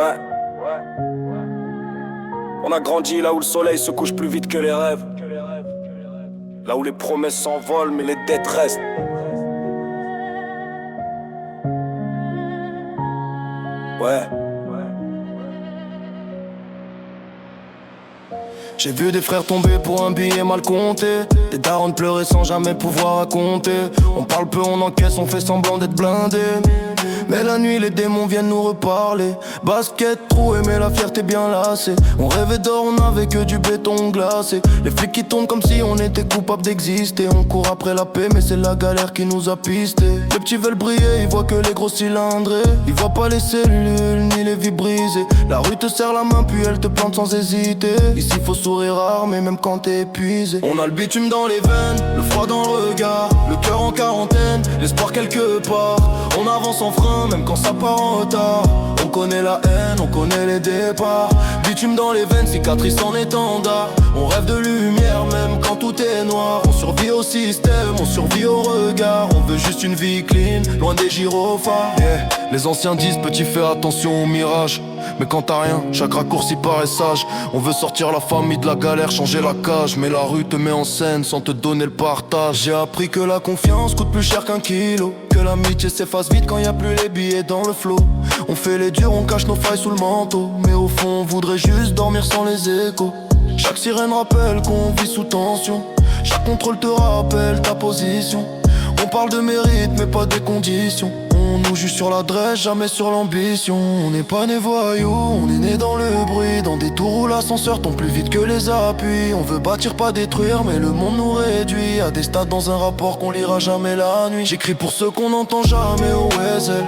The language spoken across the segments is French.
Ouais. On a grandi là où le soleil se couche plus vite que les rêves. Là où les promesses s'envolent mais les dettes restent. Ouais. J'ai vu des frères tomber pour un billet mal compté, des darons pleurer sans jamais pouvoir raconter. On parle peu, on encaisse, on fait semblant d'être blindé. Mais la nuit les démons viennent nous reparler. Basket troué mais la fierté bien lassée. On rêvait d'or, on avait que du béton glacé. Les flics qui tournent comme si on était coupable d'exister. On court après la paix mais c'est la galère qui nous a pistés. Les petits veulent briller, ils voient que les gros cylindrés. Ils voient pas les cellules ni les vies brisées. La rue te serre la main puis elle te plante sans hésiter. Ici faut sourire rare mais même quand t'es épuisé. On a le bitume dans les veines, le froid dans le regard, le cœur en quarantaine, l'espoir quelque part. On avance en frein même quand ça part en retard. On connaît la haine, on connaît les départs. Bitume dans les veines, cicatrice en étendard. On rêve de lumière même quand tout est noir. On survit au système, on survit au regard. On veut juste une vie clean, loin des gyrophares. Yeah. Les anciens disent petit fais attention au mirage. Mais quand t'as rien, chaque raccourci paraît sage. On veut sortir la famille de la galère, changer la cage. Mais la rue te met en scène sans te donner le partage. J'ai appris que la confiance coûte plus cher qu'un kilo, que l'amitié s'efface vite quand y a plus les billets dans le flot. On fait les durs, on cache nos failles sous le manteau. Mais au fond on voudrait juste dormir sans les échos. Chaque sirène rappelle qu'on vit sous tension. Chaque contrôle te rappelle ta position. On parle de mérite mais pas des conditions. On nous juge sur l'adresse, jamais sur l'ambition. On n'est pas né voyous, on est né dans le bruit. Dans des tours où l'ascenseur tombe plus vite que les appuis. On veut bâtir, pas détruire, mais le monde nous réduit à des stades dans un rapport qu'on lira jamais la nuit. J'écris pour ceux qu'on n'entend jamais au Wesel,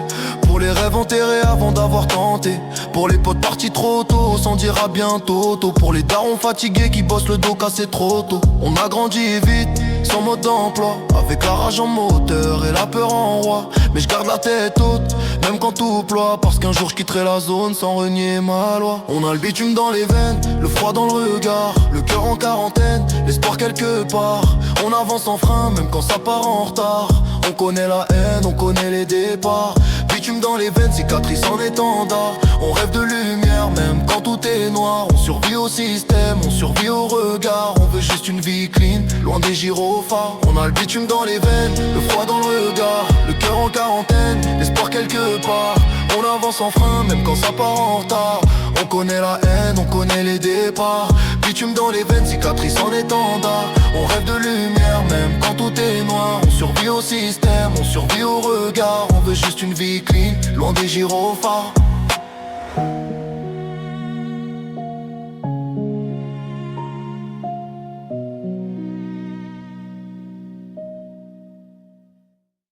pour les rêves enterrés avant d'avoir tenté, pour les potes partis trop tôt sans dire à bientôt tôt, pour les darons fatigués qui bossent le dos cassé trop tôt. On a grandi vite, sans mode d'emploi, avec la rage en moteur et la peur en roi. Mais je garde la tête haute, même quand tout ploie, parce qu'un jour je quitterai la zone sans renier ma loi. On a le bitume dans les veines, le froid dans le regard, le cœur en quarantaine, l'espoir quelque part. On avance en frein, même quand ça part en retard. On connaît la haine, on connaît les départs. Bitume dans les veines, cicatrice en étendard. On rêve de lumière, même quand tout est noir. On survit au système, on survit au regard. On veut juste une vie clean, loin des gyrophares. On a le bitume dans les veines, le froid dans le regard, le cœur en quarantaine, l'espoir quelque part. On avance en frein, même quand ça part en retard. On connaît la haine, on connaît les départs. Bitume dans les veines, cicatrice en étendard. On rêve de lumière, même quand tout est noir. On survit au système, on survit au regard. On veut juste une vie clean, loin des gyrophares.